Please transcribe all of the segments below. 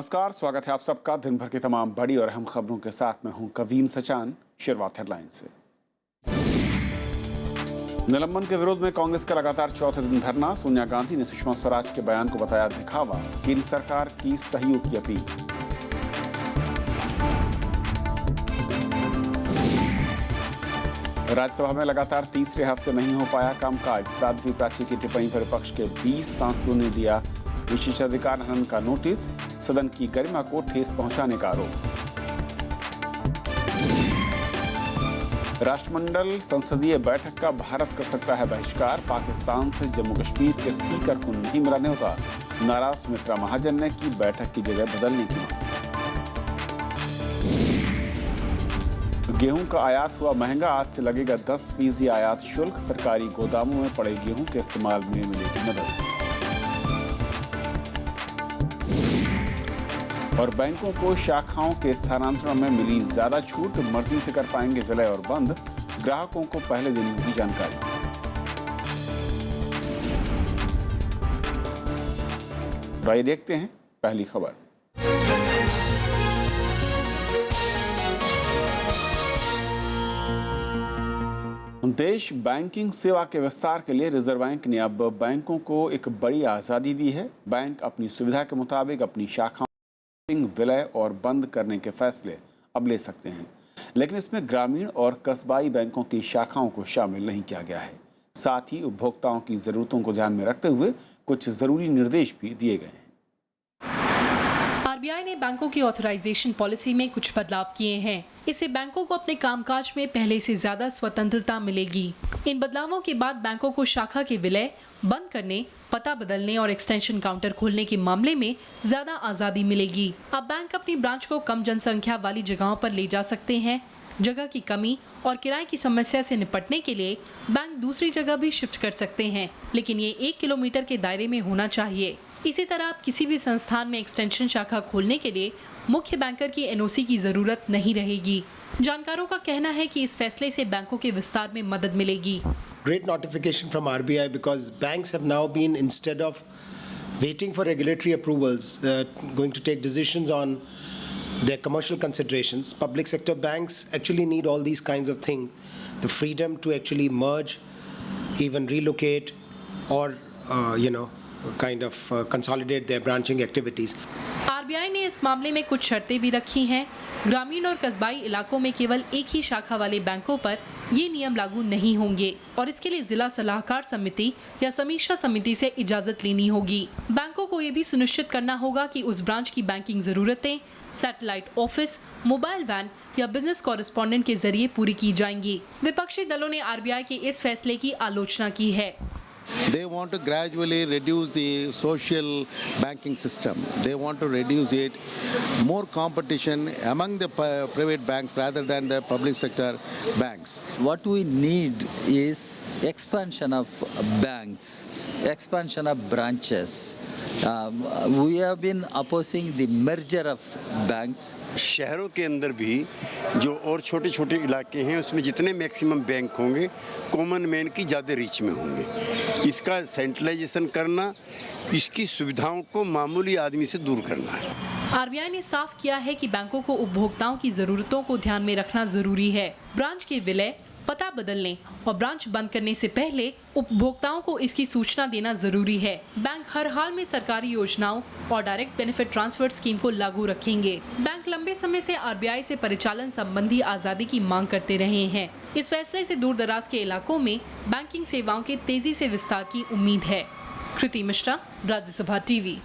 नमस्कार, स्वागत है आप सबका दिन भर की तमाम बड़ी और अहम खबरों के साथ। मैं हूं कवीन सचान। शुरुआत हेडलाइन से। निलंबन के विरोध में कांग्रेस का लगातार चौथे दिन धरना। सोनिया गांधी ने सुषमा स्वराज के बयान को बताया दिखावा। केंद्र सरकार की सहयोग की अपील। राज्यसभा में लगातार तीसरे हफ्ते नहीं हो पाया कामकाज। साध्वी प्राची की टिप्पणी पर विपक्ष के 20 सांसदों ने दिया विशेषाधिकार हनन का नोटिस। सदन की गरिमा को ठेस पहुंचाने का आरोप। राष्ट्रमंडल संसदीय बैठक का भारत कर सकता है बहिष्कार। पाकिस्तान से जम्मू कश्मीर के स्पीकर को नहीं मिला न्योता। नाराज सुमित्रा महाजन ने की बैठक की जगह बदलने की मांग। गेहूं का आयात हुआ महंगा। आज से लगेगा 10% आयात शुल्क। सरकारी गोदामों में पड़े गेहूं के इस्तेमाल में मिलेगी मदद। और बैंकों को शाखाओं के स्थानांतरण में मिली ज्यादा छूट। मर्जी से कर पाएंगे विलय और बंद। ग्राहकों को पहले दिन की जानकारी। आइए देखते हैं पहली खबर। देश बैंकिंग सेवा के विस्तार के लिए रिजर्व बैंक ने अब बैंकों को एक बड़ी आजादी दी है। बैंक अपनी सुविधा के मुताबिक अपनी शाखाओं विलय और बंद करने के फैसले अब ले सकते हैं, लेकिन इसमें ग्रामीण और कस्बाई बैंकों की शाखाओं को शामिल नहीं किया गया है। साथ ही उपभोक्ताओं की जरूरतों को ध्यान में रखते हुए कुछ जरूरी निर्देश भी दिए गए हैं। आरबीआई ने बैंकों की ऑथराइजेशन पॉलिसी में कुछ बदलाव किए हैं। इससे बैंकों को अपने कामकाज में पहले से ज्यादा स्वतंत्रता मिलेगी। इन बदलावों के बाद बैंकों को शाखा के विलय, बंद करने, पता बदलने और एक्सटेंशन काउंटर खोलने के मामले में ज्यादा आजादी मिलेगी। अब बैंक अपनी ब्रांच को कम जनसंख्या वाली जगहों पर ले जा सकते हैं। जगह की कमी और किराए की समस्या से निपटने के लिए बैंक दूसरी जगह भी शिफ्ट कर सकते हैं, लेकिन ये 1 किलोमीटर के दायरे में होना चाहिए। इसी तरह आप किसी भी संस्थान में एक्सटेंशन शाखा खोलने के लिए मुख्य बैंकर की एनओसी की जरूरत नहीं रहेगी। जानकारों का कहना है कि इस फैसले से बैंकों के विस्तार में मदद मिलेगी। Great notification from RBI because banks have now been, instead of waiting for regulatory approvals, going to take decisions on their commercial considerations. Public sector banks actually need all these kinds of things, the freedom to actually merge, even relocate, or kind of consolidate their branching activities. RBI ने इस मामले में कुछ शर्तें भी रखी हैं। ग्रामीण और कस्बाई इलाकों में केवल एक ही शाखा वाले बैंकों पर ये नियम लागू नहीं होंगे और इसके लिए जिला सलाहकार समिति या समीक्षा समिति से इजाजत लेनी होगी। बैंकों को ये भी सुनिश्चित करना होगा कि उस ब्रांच की बैंकिंग जरूरतें सैटेलाइट ऑफिस, मोबाइल वैन या बिजनेस कॉरेस्पॉन्डेंट के जरिए पूरी की जाएंगी। विपक्षी दलों ने आरबीआई के इस फैसले की आलोचना की है। They want to gradually reduce the social banking system. They want to reduce it, more competition among the private banks rather than the public sector banks. What we need is expansion of banks, expansion of branches. We have been opposing the merger of banks. शहरों के अंदर भी जो और छोटे छोटे इलाके हैं उसमें जितने मैक्सिमम बैंक होंगे कॉमन मैन की ज़्यादा रीच में होंगे। इसका सेंट्रलाइजेशन करना, इसकी सुविधाओं को मामूली आदमी से दूर करना है। आरबीआई ने साफ किया है कि बैंकों को उपभोक्ताओं की जरूरतों को ध्यान में रखना जरूरी है। ब्रांच के विलय, पता बदलने और ब्रांच बंद करने से पहले उपभोक्ताओं को इसकी सूचना देना जरूरी है। बैंक हर हाल में सरकारी योजनाओं और डायरेक्ट बेनिफिट ट्रांसफर स्कीम को लागू रखेंगे। बैंक लंबे समय से आरबीआई से परिचालन संबंधी आजादी की मांग करते रहे हैं। इस फैसले से दूर दराज के इलाकों में बैंकिंग सेवाओं के तेजी से विस्तार की उम्मीद है। कृति मिश्रा, राज्यसभा टीवी।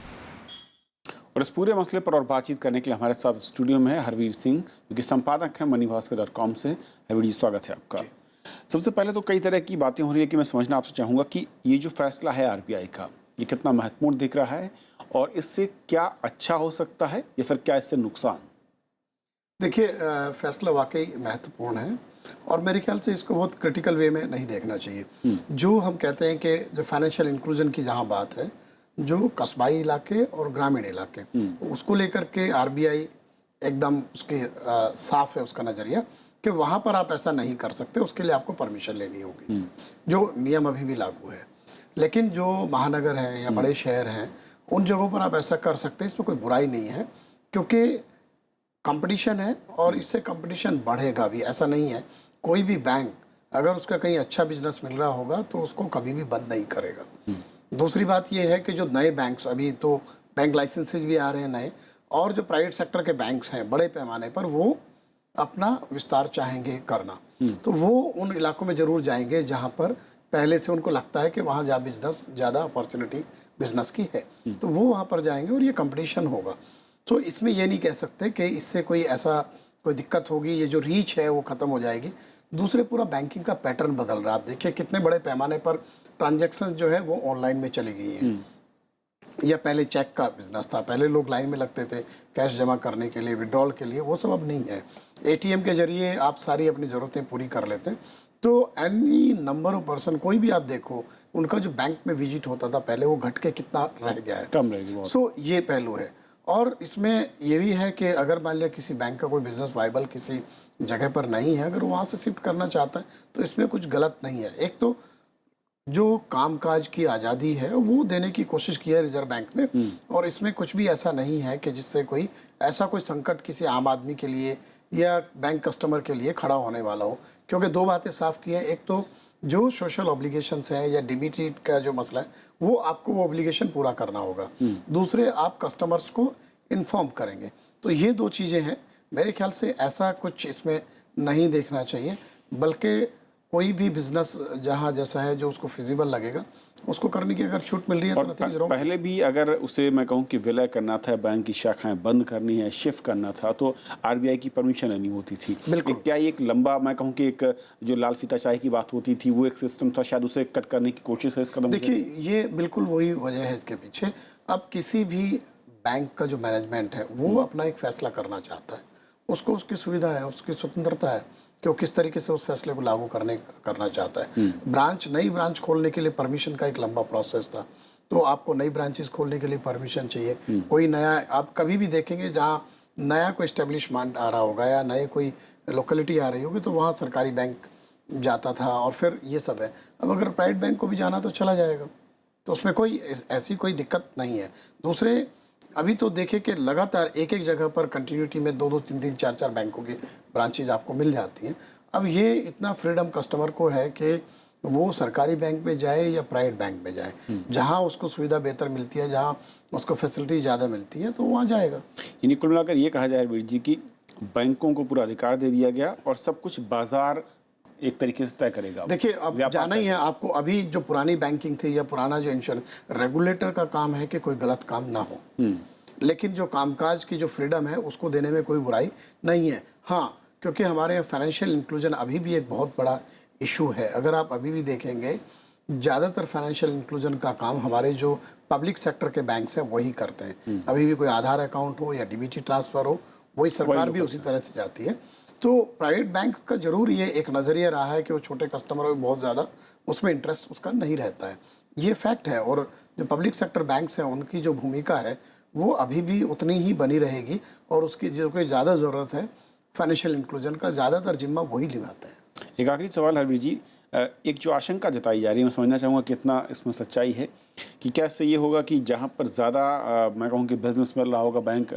और इस पूरे मसले पर और बातचीत करने के लिए हमारे साथ स्टूडियो में है हरवीर सिंह, जो कि संपादक हैं moneyभास्कर.com से। हरवीर जी, स्वागत है आपका। सबसे पहले तो कई तरह की बातें हो रही है कि मैं समझना आपसे चाहूँगा कि ये जो फैसला है आरबीआई का, ये कितना महत्वपूर्ण दिख रहा है और इससे क्या अच्छा हो सकता है या फिर क्या इससे नुकसान? देखिए, फैसला वाकई महत्वपूर्ण है और मेरे ख्याल से इसको बहुत क्रिटिकल वे में नहीं देखना चाहिए। जो हम कहते हैं कि जो फाइनेंशियल इंक्लूजन की जहाँ बात है, जो कस्बाई इलाके और ग्रामीण इलाके, उसको लेकर के आरबीआई एकदम उसके साफ है उसका नज़रिया कि वहाँ पर आप ऐसा नहीं कर सकते, उसके लिए आपको परमिशन लेनी होगी, जो नियम अभी भी लागू है। लेकिन जो महानगर हैं या बड़े शहर हैं उन जगहों पर आप ऐसा कर सकते हैं, इसमें कोई बुराई नहीं है, क्योंकि कंपटीशन है और इससे कंपटीशन बढ़ेगा भी। ऐसा नहीं है, कोई भी बैंक अगर उसका कहीं अच्छा बिजनेस मिल रहा होगा तो उसको कभी भी बंद नहीं करेगा। दूसरी बात ये है कि जो नए बैंक्स, अभी तो बैंक लाइसेंसेज भी आ रहे हैं नए, और जो प्राइवेट सेक्टर के बैंक्स हैं बड़े पैमाने पर, वो अपना विस्तार चाहेंगे करना, तो वो उन इलाकों में ज़रूर जाएंगे जहाँ पर पहले से उनको लगता है कि वहाँ ज़्यादा अपॉर्चुनिटी बिजनेस की है, तो वो वहाँ पर जाएंगे और ये कंपटीशन होगा। तो इसमें ये नहीं कह सकते कि इससे कोई दिक्कत होगी, ये जो रीच है वो ख़त्म हो जाएगी। दूसरे, पूरा बैंकिंग का पैटर्न बदल रहा है। आप देखिए कितने बड़े पैमाने पर ट्रांजैक्शंस जो है वो ऑनलाइन में चली गई हैं। या पहले चेक का बिजनेस था, पहले लोग लाइन में लगते थे कैश जमा करने के लिए, विड्रॉल के लिए, वो सब अब नहीं है। एटीएम के जरिए आप सारी अपनी ज़रूरतें पूरी कर लेते हैं। तो एनी नंबर ऑफ पर्सन, कोई भी आप देखो, उनका जो बैंक में विजिट होता था पहले, वो घट के कितना रह गया है, कम रह गया। सो ये पहलू है। और इसमें ये भी है कि अगर मान लिया किसी बैंक का कोई बिजनेस वाइबल किसी जगह पर नहीं है, अगर वो वहाँ से शिफ्ट करना चाहता है तो इसमें कुछ गलत नहीं है। एक तो जो कामकाज की आज़ादी है वो देने की कोशिश की है रिजर्व बैंक ने, और इसमें कुछ भी ऐसा नहीं है कि जिससे कोई संकट किसी आम आदमी के लिए या बैंक कस्टमर के लिए खड़ा होने वाला हो। क्योंकि दो बातें साफ की हैं, एक तो जो सोशल ऑब्लिगेशंस हैं या डीबीटी का जो मसला है वो आपको वो ऑब्लिगेशन पूरा करना होगा, दूसरे आप कस्टमर्स को इन्फॉर्म करेंगे। तो ये दो चीज़ें हैं। मेरे ख्याल से ऐसा कुछ इसमें नहीं देखना चाहिए, बल्कि कोई भी बिजनेस जहाँ जैसा है जो उसको फिजिबल लगेगा उसको करने की अगर छूट मिल रही है तो नथिंग रॉन्ग। पहले भी अगर उसे मैं कहूँ कि विलय करना था, बैंक की शाखाएं बंद करनी है, शिफ्ट करना था, तो आरबीआई की परमिशन लेनी होती थी। बिल्कुल। क्या एक लंबा, मैं कहूँ कि एक जो लाल फीताशाही की बात होती थी, वो एक सिस्टम था, शायद उसे कट करने की कोशिश है इस कदम से? देखिए, ये बिल्कुल वही वजह है इसके पीछे। अब किसी भी बैंक का जो मैनेजमेंट है वो अपना एक फैसला करना चाहता है, उसको उसकी सुविधा है, उसकी स्वतंत्रता है कि वो किस तरीके से उस फैसले को लागू करना चाहता है। नई ब्रांच खोलने के लिए परमिशन का एक लंबा प्रोसेस था, तो आपको नई ब्रांचेस खोलने के लिए परमिशन चाहिए। कोई नया, आप कभी भी देखेंगे जहाँ नया कोई एस्टेब्लिशमेंट आ रहा होगा या नए कोई लोकेलिटी आ रही होगी तो वहाँ सरकारी बैंक जाता था, और फिर ये सब है। अब अगर प्राइवेट बैंक को भी जाना तो चला जाएगा, तो उसमें कोई ऐसी कोई दिक्कत नहीं है। दूसरे, अभी तो देखें कि लगातार एक जगह पर कंटिन्यूटी में 2-2, 3-3, 4-4 बैंकों की ब्रांचेज आपको मिल जाती हैं। अब ये इतना फ्रीडम कस्टमर को है कि वो सरकारी बैंक में जाए या प्राइवेट बैंक में जाए, जहां उसको सुविधा बेहतर मिलती है, जहां उसको फैसिलिटी ज़्यादा मिलती है, तो वहाँ जाएगा। यानी कुल मिलाकर ये कहा जाए वीर जी की बैंकों को पूरा अधिकार दे दिया गया और सब कुछ बाजार एक तरीके से तय करेगा। देखिए, अब जाना ही है आपको। अभी जो पुरानी बैंकिंग थी या पुराना जो इंश्योरेंस, रेगुलेटर का काम है कि कोई गलत काम ना हो, लेकिन जो कामकाज की जो फ्रीडम है उसको देने में कोई बुराई नहीं है। हाँ, क्योंकि हमारे यहाँ फाइनेंशियल इंक्लूजन अभी भी एक बहुत बड़ा इशू है। अगर आप अभी भी देखेंगे, ज़्यादातर फाइनेंशियल इंक्लूजन का काम हमारे जो पब्लिक सेक्टर के बैंक्स हैं वही करते हैं। अभी भी कोई आधार अकाउंट हो या डीबीटी ट्रांसफ़र हो, वही सरकार भी उसी तरह से जाती है। तो प्राइवेट बैंक का जरूर ये एक नज़रिया रहा है कि वो छोटे कस्टमर में बहुत ज़्यादा उसमें इंटरेस्ट उसका नहीं रहता है, ये फैक्ट है। और जो पब्लिक सेक्टर बैंक्स हैं उनकी जो भूमिका है वो अभी भी उतनी ही बनी रहेगी, और उसकी जो कोई ज़्यादा ज़रूरत है फाइनेंशियल इंक्लूजन का, ज़्यादातर जिम्मा वही निभाते हैं। एक आखिरी सवाल हरवीर जी, एक जो आशंका जताई जा रही है, मैं समझना चाहूँगा कितना इसमें सच्चाई है, कि क्या इससे ये होगा कि जहाँ पर ज़्यादा मैं कहूँ कि बिजनेस मिल रहा होगा बैंक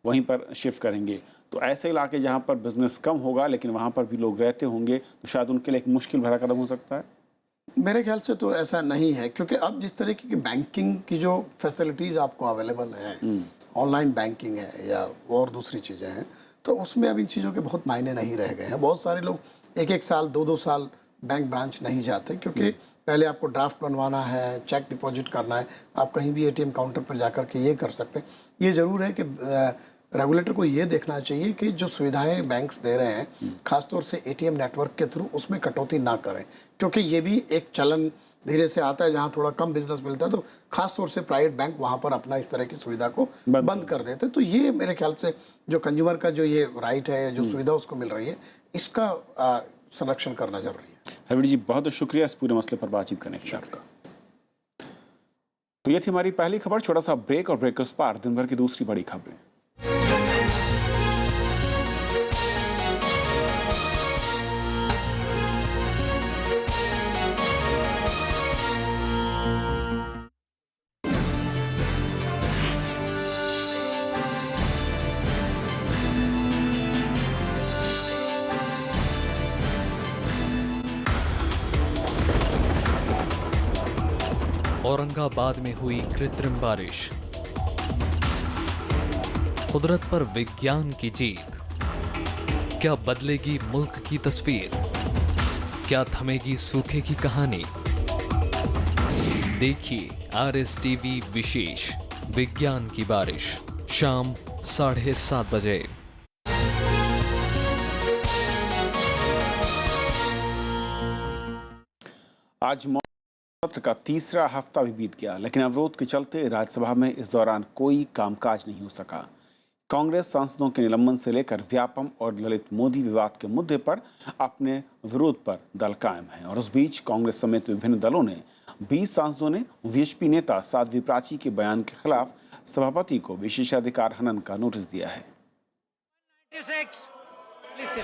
वहीं पर शिफ्ट करेंगे, तो ऐसे इलाके जहाँ पर बिजनेस कम होगा लेकिन वहाँ पर भी लोग रहते होंगे, तो शायद उनके लिए एक मुश्किल भरा कदम हो सकता है? मेरे ख्याल से तो ऐसा नहीं है, क्योंकि अब जिस तरीके की बैंकिंग की जो फैसिलिटीज़ आपको अवेलेबल हैं, ऑनलाइन बैंकिंग है या और दूसरी चीज़ें हैं, तो उसमें अब इन चीज़ों के बहुत मायने नहीं रह गए हैं। बहुत सारे लोग 1-1 साल 2-2 साल बैंक ब्रांच नहीं जाते, क्योंकि पहले आपको ड्राफ्ट बनवाना है, चेक डिपॉजिट करना है, आप कहीं भी एटीएम काउंटर पर जाकर के ये कर सकते हैं। ये ज़रूर है कि रेगुलेटर को ये देखना चाहिए कि जो सुविधाएं बैंक्स दे रहे हैं, खासतौर से एटीएम नेटवर्क के थ्रू, उसमें कटौती ना करें, क्योंकि ये भी एक चलन धीरे से आता है। जहाँ थोड़ा कम बिजनेस मिलता है तो खासतौर से प्राइवेट बैंक वहाँ पर अपना इस तरह की सुविधा को बंद कर देते हैं। तो ये मेरे ख्याल से जो कंज्यूमर का जो ये राइट है, जो सुविधा उसको मिल रही है, इसका संरक्षण करना जरूरी है। हरवीर जी, बहुत बहुत शुक्रिया इस पूरे मसले पर बातचीत करने के लिए। तो ये थी हमारी पहली खबर। छोटा सा ब्रेक, और ब्रेक के उस पार दिन भर की दूसरी बड़ी खबरें। औरंगाबाद में हुई कृत्रिम बारिश। कुदरत पर विज्ञान की जीत। क्या बदलेगी मुल्क की तस्वीर? क्या थमेगी सूखे की कहानी? देखिए RSTV विशेष विज्ञान की बारिश शाम 7:30 बजे। आज सत्र का तीसरा हफ्ता भी बीत गया, लेकिन अवरोध के चलते राज्यसभा में इस दौरान कोई कामकाज नहीं हो सका। कांग्रेस सांसदों के निलंबन से लेकर व्यापम और ललित मोदी विवाद के मुद्दे पर अपने विरोध पर दल कायम है। और उस बीच कांग्रेस समेत विभिन्न दलों ने 20 सांसदों ने वीएचपी नेता साध्वी प्राची के बयान के खिलाफ सभापति को विशेषाधिकार हनन का नोटिस दिया है।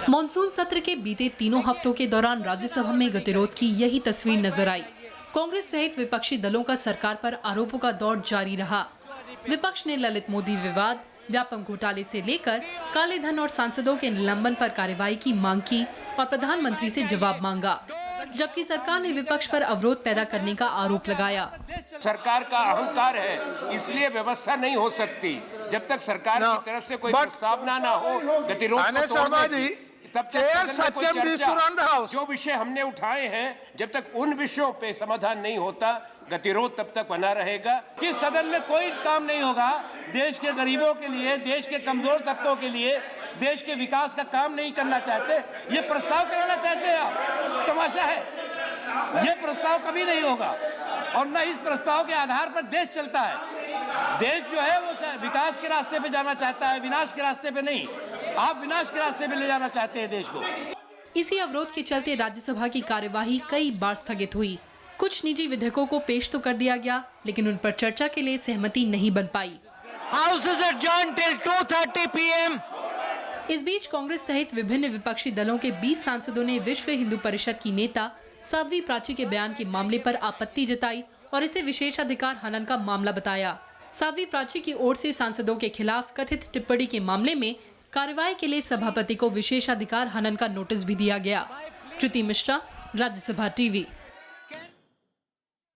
मॉनसून सत्र के बीते तीनों हफ्तों के दौरान राज्यसभा में गतिरोध की यही तस्वीर नजर आई। कांग्रेस सहित विपक्षी दलों का सरकार पर आरोपों का दौर जारी रहा। विपक्ष ने ललित मोदी विवाद, व्यापम घोटाले से लेकर काले धन और सांसदों के निलंबन पर कार्रवाई की मांग की और प्रधानमंत्री से जवाब मांगा, जबकि सरकार ने विपक्ष पर अवरोध पैदा करने का आरोप लगाया। सरकार का अहंकार है, इसलिए व्यवस्था नहीं हो सकती जब तक सरकार की तरफ से कोई प्रस्तावना ना हो। गतिरोध को तोड़ने की, तब तक सदन में कोई चर्चा, जो विषय हमने उठाए हैं जब तक उन विषयों पे समाधान नहीं होता, गतिरोध तब तक बना रहेगा। कि सदन में कोई काम नहीं होगा, देश के गरीबों के लिए, देश के कमजोर तबकों के लिए, देश के विकास का काम नहीं करना चाहते, ये प्रस्ताव कराना चाहते हैं आप। तमाशा है, ये प्रस्ताव कभी नहीं होगा और न इस प्रस्ताव के आधार पर देश चलता है। देश जो है वो विकास के रास्ते पे जाना चाहता है, विनाश के रास्ते पे नहीं। आप विनाश के रास्ते पे ले जाना चाहते हैं देश को। इसी अवरोध के चलते राज्यसभा की कार्यवाही कई बार स्थगित हुई। कुछ निजी विधेयकों को पेश तो कर दिया गया, लेकिन उन पर चर्चा के लिए सहमति नहीं बन पाई। House is adjourned till 2:30 PM. इस बीच कांग्रेस सहित विभिन्न विपक्षी दलों के 20 सांसदों ने विश्व हिंदू परिषद की नेता साध्वी प्राची के बयान के मामले पर आपत्ति जताई और इसे विशेषाधिकार हनन का मामला बताया। साध्वी प्राची की ओर से सांसदों के खिलाफ कथित टिप्पणी के मामले में कार्रवाई के लिए सभापति को विशेषाधिकार हनन का नोटिस भी दिया गया। कृति मिश्रा, राज्यसभा टीवी।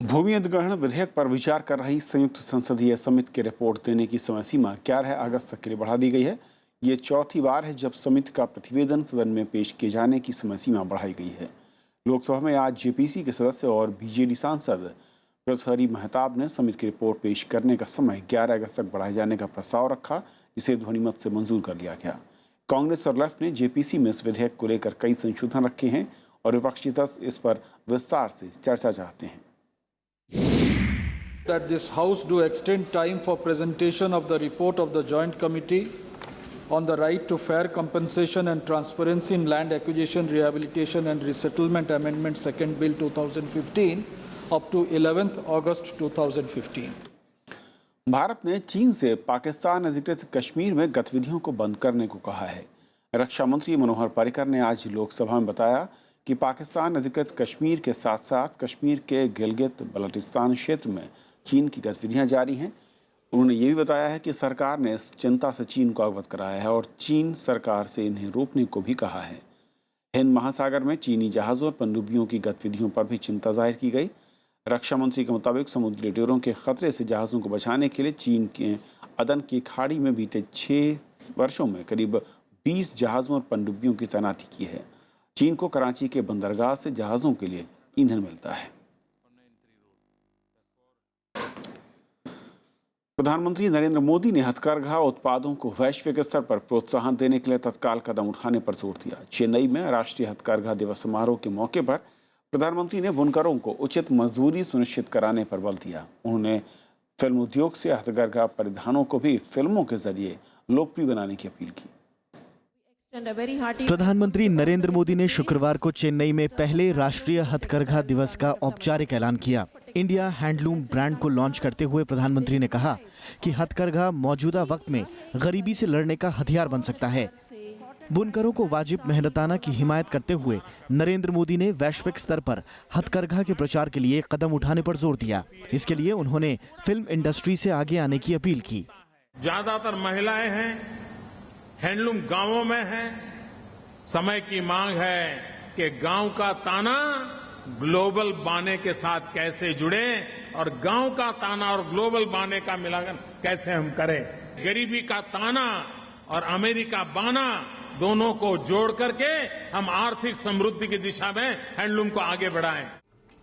भूमि अधिग्रहण विधेयक पर विचार कर रही संयुक्त संसदीय समिति की रिपोर्ट देने की समय सीमा 11 अगस्त तक के लिए बढ़ा दी गई है। ये चौथी बार है जब समिति का प्रतिवेदन सदन में पेश किए जाने की समय सीमा बढ़ाई गई है। लोकसभा में आज जेपीसी के सदस्य और बीजेडी सांसद प्रथहरी महताब ने समिति की रिपोर्ट पेश करने का समय 11 अगस्त तक बढ़ाए जाने का प्रस्ताव रखा, जिसे ध्वनिमत से मंजूर कर लिया गया। कांग्रेस और लेफ्ट ने जेपीसी में इस विधेयक को लेकर कई संशोधन रखे हैं और विपक्षी दल इस पर विस्तार से चर्चा चाहते हैं। That this House do extend time for presentation of the report of the Joint Committee on the right to fair compensation and transparency in land acquisition, rehabilitation and resettlement amendment second bill 2015 up to 11th August 2015. Bharat ने चीन से पाकिस्तान अधिकृत कश्मीर में गतिविधियों को बंद करने को कहा है। रक्षा मंत्री मनोहर पर्रिकर ने आज लोकसभा में बताया कि पाकिस्तान अधिकृत कश्मीर के साथ साथ कश्मीर के गिलगित बल्टिस्तान क्षेत्र में चीन की गतिविधियां जारी हैं। उन्होंने ये भी बताया है कि सरकार ने इस चिंता से चीन को अवगत कराया है और चीन सरकार से इन्हें रोकने को भी कहा है। हिंद महासागर में चीनी जहाज़ों और पनडुब्बियों की गतिविधियों पर भी चिंता जाहिर की गई। रक्षा मंत्री के मुताबिक समुद्री लुटेरों के खतरे से जहाज़ों को बचाने के लिए चीन के अदन की खाड़ी में बीते 6 वर्षों में करीब 20 जहाज़ों और पनडुब्बियों की तैनाती की है। चीन को कराची के बंदरगाह से जहाज़ों के लिए ईंधन मिलता है। प्रधानमंत्री नरेंद्र मोदी ने हथकरघा उत्पादों को वैश्विक स्तर पर प्रोत्साहन देने के लिए तत्काल कदम उठाने पर जोर दिया। चेन्नई में राष्ट्रीय हथकरघा दिवस समारोह के मौके पर प्रधानमंत्री ने बुनकरों को उचित मजदूरी सुनिश्चित कराने पर बल दिया। उन्होंने फिल्म उद्योग से हथकरघा परिधानों को भी फिल्मों के जरिए लोकप्रिय बनाने की अपील की। प्रधानमंत्री नरेंद्र मोदी ने शुक्रवार को चेन्नई में पहले राष्ट्रीय हथकरघा दिवस का औपचारिक ऐलान किया। इंडिया हैंडलूम ब्रांड को लॉन्च करते हुए प्रधानमंत्री ने कहा कि हथकरघा मौजूदा वक्त में गरीबी से लड़ने का हथियार बन सकता है। बुनकरों को वाजिब मेहनताना की हिमायत करते हुए नरेंद्र मोदी ने वैश्विक स्तर पर हथकरघा के प्रचार के लिए कदम उठाने पर जोर दिया। इसके लिए उन्होंने फिल्म इंडस्ट्री से आगे आने की अपील की। ज्यादातर महिलाएं हैं, हैंडलूम गांवों में है। समय की मांग है कि गांव का ताना ग्लोबल बाने के साथ कैसे जुड़े और गांव का ताना और ग्लोबल बाने का मिलान कैसे हम करें। गरीबी का ताना और अमेरिका बाना दोनों को जोड़ करके हम आर्थिक समृद्धि की दिशा में हैंडलूम को आगे बढ़ाएं।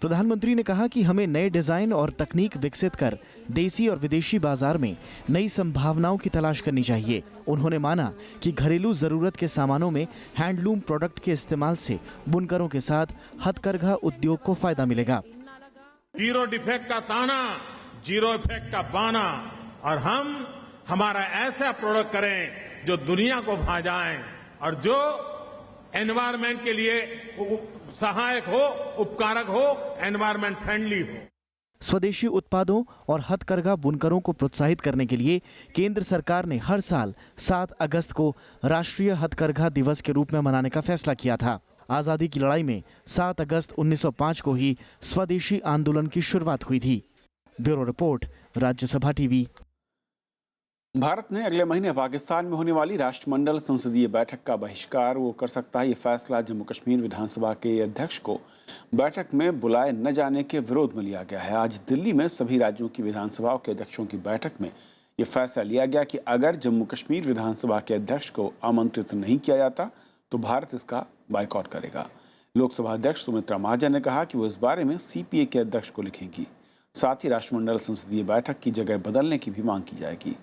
प्रधानमंत्री ने कहा कि हमें नए डिजाइन और तकनीक विकसित कर देसी और विदेशी बाजार में नई संभावनाओं की तलाश करनी चाहिए। उन्होंने माना कि घरेलू जरूरत के सामानों में हैंडलूम प्रोडक्ट के इस्तेमाल से बुनकरों के साथ हथकरघा उद्योग को फायदा मिलेगा। जीरो डिफेक्ट का ताना, जीरो इफेक्ट का बाना, और हम हमारा ऐसा प्रोडक्ट करें जो दुनिया को भा जाए और जो एनवायरमेंट के लिए सहायक हो, उपकारक हो, एनवायरमेंट फ्रेंडली हो। स्वदेशी उत्पादों और हथकरघा बुनकरों को प्रोत्साहित करने के लिए केंद्र सरकार ने हर साल 7 अगस्त को राष्ट्रीय हथकरघा दिवस के रूप में मनाने का फैसला किया था। आजादी की लड़ाई में 7 अगस्त 1905 को ही स्वदेशी आंदोलन की शुरुआत हुई थी। Bureau report, Rajya Sabha TV. Bharat ने अगले महीने पाकिस्तान में होने वाली राष्ट्रमंडल संसदीय बैठक का बहिष्कार वो कर सकता है। ये फैसला जम्मू कश्मीर विधानसभा के अध्यक्ष को बैठक में बुलाए न जाने के विरोध में लिया गया है। आज दिल्ली में सभी राज्यों की विधानसभाओं के अध्यक्षों की बैठक में ये फैसला लिया गया कि अगर जम्मू कश्मीर विधानसभा के अध्यक्ष को आमंत्रित नहीं किया जाता तो भारत इसका बाइकआउट करेगा। लोकसभा अध्यक्ष सुमित्रा महाजन ने कहा कि वो इस बारे में CPA के अध्यक्ष को लिखेंगी। साथ ही राष्ट्रमंडल संसदीय बैठक की जगह बदलने की भी मांग की जाएगी।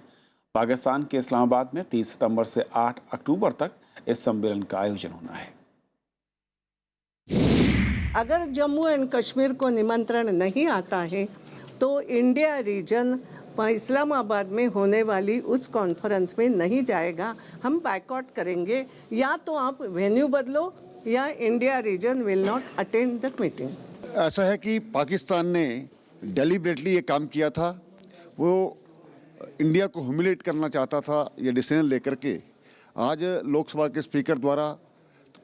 पाकिस्तान के इस्लामाबाद में 30 सितंबर से 8 अक्टूबर तक इस सम्मेलन का आयोजन होना है। अगर जम्मू एंड कश्मीर को निमंत्रण नहीं आता है तो इंडिया रीजन इस्लामाबाद में होने वाली उस कॉन्फ्रेंस में नहीं जाएगा। हम बाइकआउट करेंगे। या तो आप वेन्यू बदलो या India region will not attend the meeting. ऐसा है कि पाकिस्तान ने डेलिबरेटली ये काम किया था। वो इंडिया को ह्यूमिलेट करना चाहता था ये डिसीजन लेकर के। आज लोकसभा के स्पीकर द्वारा,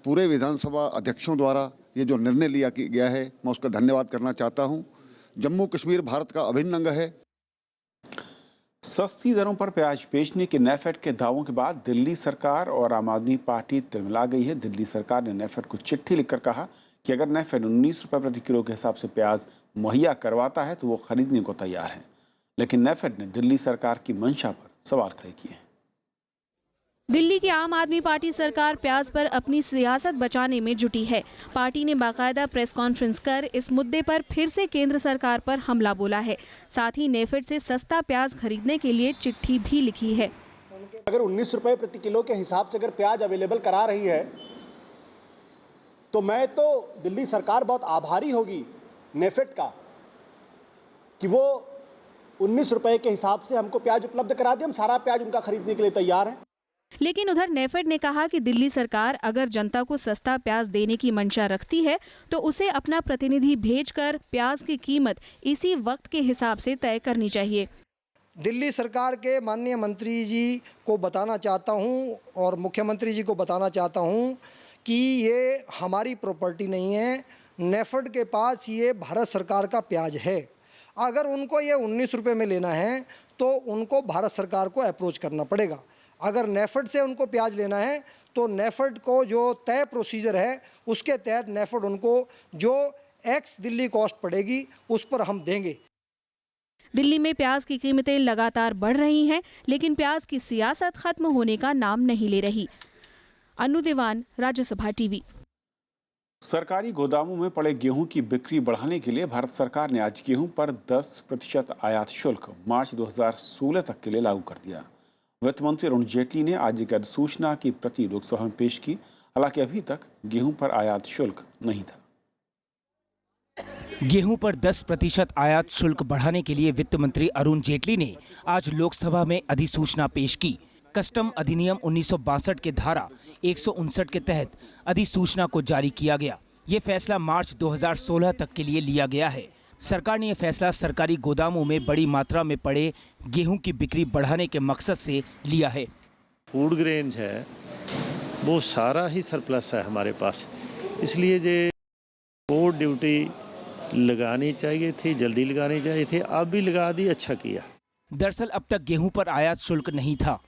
पूरे विधानसभा अध्यक्षों द्वारा ये जो निर्णय लिया गया है, मैं उसका धन्यवाद करना चाहता हूँ। जम्मू कश्मीर भारत का अभिन्न अंग है। सस्ती दरों पर प्याज बेचने के नेफेड के दावों के बाद दिल्ली सरकार और आम आदमी पार्टी तिलमिला गई है। दिल्ली सरकार ने नेफेड को चिट्ठी लिखकर कहा कि अगर नेफेड 19 रुपये प्रति किलो के हिसाब से प्याज मुहैया करवाता है तो वो खरीदने को तैयार है। लेकिन नेफेड ने दिल्ली सरकार की मंशा पर सवाल खड़े किए हैं। दिल्ली की आम आदमी पार्टी सरकार प्याज पर अपनी सियासत बचाने में जुटी है। पार्टी ने बाकायदा प्रेस कॉन्फ्रेंस कर इस मुद्दे पर फिर से केंद्र सरकार पर हमला बोला है। साथ ही नेफेड से सस्ता प्याज खरीदने के लिए चिट्ठी भी लिखी है। अगर 19 रुपए प्रति किलो के हिसाब से अगर प्याज अवेलेबल करा रही है तो मैं तो दिल्ली सरकार बहुत आभारी होगी नेफेड का कि वो 19 रुपए के हिसाब से हमको प्याज उपलब्ध करा दे। हम सारा प्याज उनका खरीदने के लिए तैयार हैं। लेकिन उधर नेफेड ने कहा कि दिल्ली सरकार अगर जनता को सस्ता प्याज देने की मंशा रखती है तो उसे अपना प्रतिनिधि भेजकर प्याज की कीमत इसी वक्त के हिसाब से तय करनी चाहिए। दिल्ली सरकार के माननीय मंत्री जी को बताना चाहता हूं और मुख्यमंत्री जी को बताना चाहता हूं कि ये हमारी प्रॉपर्टी नहीं है। नेफेड के पास ये भारत सरकार का प्याज है। अगर उनको ये 19 रुपये में लेना है तो उनको भारत सरकार को अप्रोच करना पड़ेगा। अगर नेफेड से उनको प्याज लेना है तो नेफेड को जो तय प्रोसीजर है उसके तहत नेफेड उनको जो एक्स दिल्ली कॉस्ट पड़ेगी उस पर हम देंगे। दिल्ली में प्याज की कीमतें लगातार बढ़ रही हैं, लेकिन प्याज की सियासत खत्म होने का नाम नहीं ले रही। अनु दीवान, राज्यसभा टीवी। सरकारी गोदामों में पड़े गेहूं की बिक्री बढ़ाने के लिए भारत सरकार ने आज गेहूं पर 10% आयात शुल्क मार्च 2016 तक के लिए लागू कर दिया। वित्त मंत्री अरुण जेटली ने आज एक अधिसूचना की प्रति लोकसभा में पेश की। हालांकि अभी तक गेहूं पर आयात शुल्क नहीं था। गेहूं पर 10% आयात शुल्क बढ़ाने के लिए वित्त मंत्री अरुण जेटली ने आज लोकसभा में अधिसूचना पेश की। कस्टम अधिनियम 1962 के धारा 159 के तहत अधिसूचना को जारी किया गया। ये फैसला मार्च 2016 तक के लिए लिया गया है। सरकार ने यह फैसला सरकारी गोदामों में बड़ी मात्रा में पड़े गेहूं की बिक्री बढ़ाने के मकसद से लिया है। फूड ग्रेन्स है वो सारा ही सरप्लस है हमारे पास, इसलिए ये फूड ड्यूटी लगानी चाहिए थी, जल्दी लगानी चाहिए थी, अब भी लगा दी, अच्छा किया। दरअसल अब तक गेहूं पर आयात शुल्क नहीं था।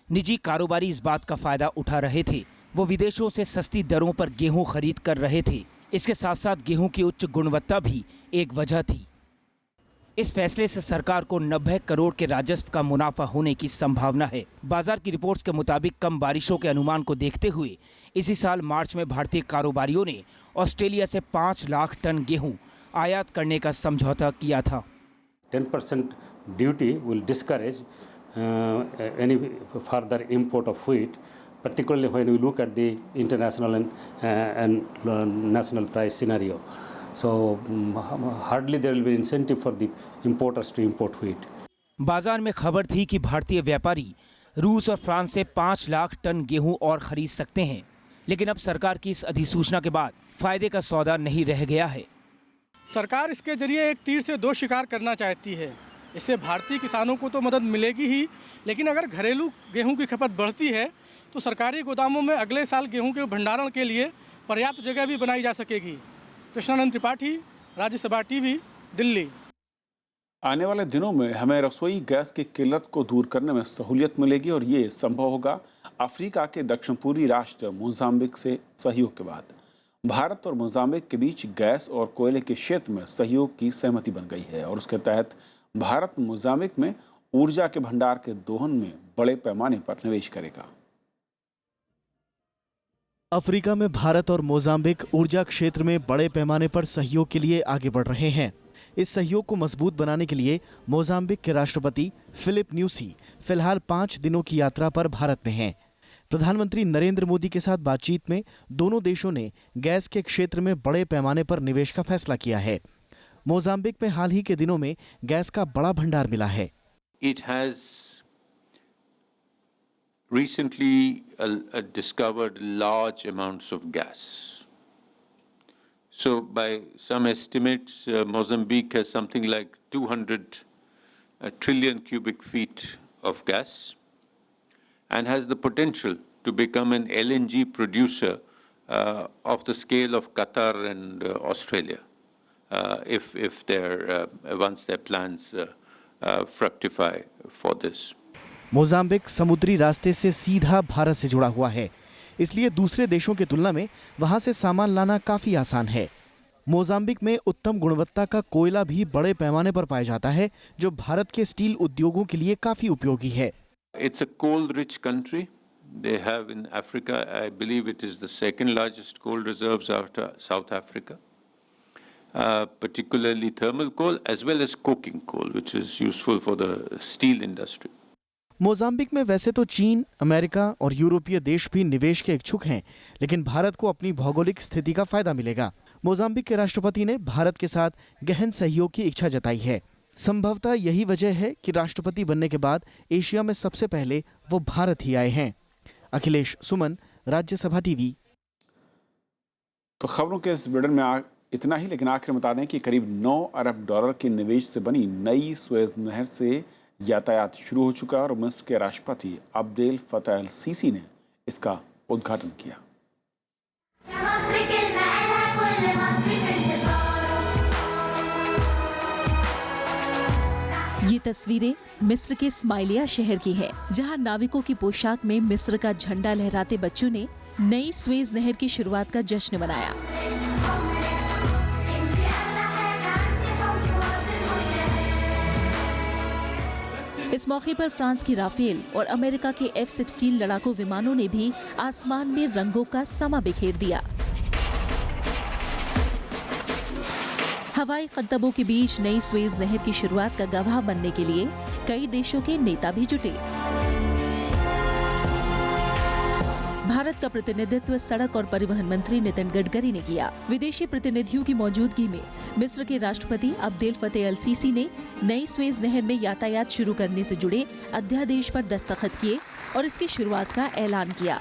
निजी कारोबारी इस बात का फायदा उठा रहे थे। वो विदेशों से सस्ती दरों पर गेहूं खरीद कर रहे थे। इसके साथ साथ गेहूं की उच्च गुणवत्ता भी एक वजह थी। इस फैसले से सरकार को 90 करोड़ के राजस्व का मुनाफा होने की संभावना है। बाजार की रिपोर्ट्स के मुताबिक कम बारिशों के अनुमान को देखते हुए इसी साल मार्च में भारतीय कारोबारियों ने ऑस्ट्रेलिया से 5 लाख टन गेहूं आयात करने का समझौता किया था। 10% duty will discourage any further import of wheat, particularly when we look at the international and national price scenario. So hardly there will be incentive for the importers to import wheat. बाजार में खबर थी कि भारतीय व्यापारी रूस और France से 5 लाख टन गेहूं और खरीद सकते हैं, लेकिन अब सरकार की इस अधिसूचना के बाद फायदे का सौदा नहीं रह गया है। सरकार इसके जरिए एक तीर से दो शिकार करना चाहती है। इससे भारतीय किसानों को तो मदद मिलेगी ही, लेकिन अगर घरेलू गेहूं की खपत बढ़ती है तो सरकारी गोदामों में अगले साल गेहूं के भंडारण के लिए पर्याप्त जगह भी बनाई जा सकेगी। कृष्णानंद त्रिपाठी, राज्यसभा टीवी, दिल्ली। आने वाले दिनों में हमें रसोई गैस की किल्लत को दूर करने में सहूलियत मिलेगी और ये संभव होगा अफ्रीका के दक्षिण पूर्वी राष्ट्र मोजाम्बिक से सहयोग के बाद। भारत और मोजाम्बिक के बीच गैस और कोयले के क्षेत्र में सहयोग की सहमति बन गई है और उसके तहत भारत मोजाम्बिक में ऊर्जा के भंडार के दोहन में बड़े पैमाने पर निवेश करेगा। अफ्रीका में भारत और मोजाम्बिक ऊर्जा क्षेत्र में बड़े पैमाने पर सहयोग के लिए आगे बढ़ रहे हैं। इस सहयोग को मजबूत बनाने के लिए मोजाम्बिक के राष्ट्रपति फिलिप न्यूसी फिलहाल 5 दिनों की यात्रा पर भारत में हैं। प्रधानमंत्री नरेंद्र मोदी के साथ बातचीत में दोनों देशों ने गैस के क्षेत्र में बड़े पैमाने पर निवेश का फैसला किया है। मोजाम्बिक में हाल ही के दिनों में गैस का बड़ा भंडार मिला है। It has recently discovered large amounts of gas. So by some estimates, Mozambique has something like 200 trillion cubic feet of gas and has the potential to become an LNG producer of the scale of Qatar and Australia if once their plans fructify for this. Mozambique समुद्री रास्ते से सीधा भारत से जुड़ा हुआ है, इसलिए दूसरे देशों की तुलना में वहां से सामान लाना काफी आसान है। मोजाम्बिक में उत्तम गुणवत्ता का कोयला भी बड़े पैमाने पर पाया जाता है, जो भारत के स्टील उद्योगों के लिए काफी उपयोगी है। It's a coal-rich country. They have in Africa, I believe it is the second largest coal reserves after South Africa. Particularly thermal coal as well as coking coal, which is useful for the steel industry. Mozambique में वैसे तो चीन, America और यूरोपीय देश भी निवेश के इच्छुक हैं, लेकिन भारत को अपनी भौगोलिक स्थिति का फायदा मिलेगा। मोजाम्बिक के राष्ट्रपति ने भारत के साथ गहन सहयोग की इच्छा जताई है। संभवतः यही वजह है कि राष्ट्रपति बनने के बाद एशिया में सबसे पहले वो भारत ही आए हैं। अखिलेश सुमन, राज्यसभा टीवी। तो खबरों के इस बुलेटिन में इतना ही, लेकिन आखिर बता दें कि करीब 9 अरब डॉलर के निवेश से बनी नई सुएज नहर से यातायात शुरू हो चुका है और मिस्र के राष्ट्रपति अब्देल फतह अल सीसी ने इसका उद्घाटन किया। ये तस्वीरें मिस्र के इस्माइलिया शहर की है, जहां नाविकों की पोशाक में मिस्र का झंडा लहराते बच्चों ने नई सुएज नहर की शुरुआत का जश्न मनाया। इस मौके पर फ्रांस की राफेल और अमेरिका के F-16 लड़ाकू विमानों ने भी आसमान में रंगों का समा बिखेर दिया। हवाई करतबों के बीच नई सुएज नहर की शुरुआत का गवाह बनने के लिए कई देशों के नेता भी जुटे। भारत का प्रतिनिधित्व सड़क और परिवहन मंत्री नितिन गडकरी ने किया। विदेशी प्रतिनिधियों की मौजूदगी में मिस्र के राष्ट्रपति अब्देल फतेह अल सीसी ने नई सुएज नहर में यातायात शुरू करने से जुड़े अध्यादेश पर दस्तखत किए और इसकी शुरुआत का ऐलान किया।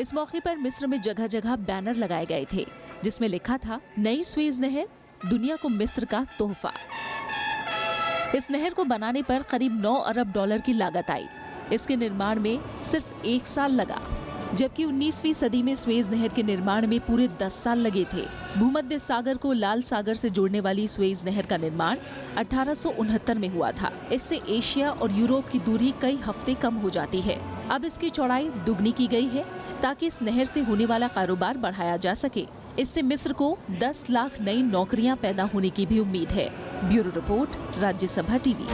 इस मौके पर मिस्र में जगह जगह बैनर लगाए गए थे, जिसमें लिखा था नई सुएज नहर दुनिया को मिस्र का तोहफा। इस नहर को बनाने पर करीब 9 अरब डॉलर की लागत आई। इसके निर्माण में सिर्फ 1 साल लगा, जबकि 19वीं सदी में स्वेज नहर के निर्माण में पूरे 10 साल लगे थे। भूमध्य सागर को लाल सागर से जोड़ने वाली स्वेज नहर का निर्माण 1869 में हुआ था। इससे एशिया और यूरोप की दूरी कई हफ्ते कम हो जाती है। अब इसकी चौड़ाई दुगनी की गई है ताकि इस नहर से होने वाला कारोबार बढ़ाया जा सके। इससे मिस्र को 10 लाख नई नौकरियां पैदा होने की भी उम्मीद है। Bureau report, Rajya Sabha TV.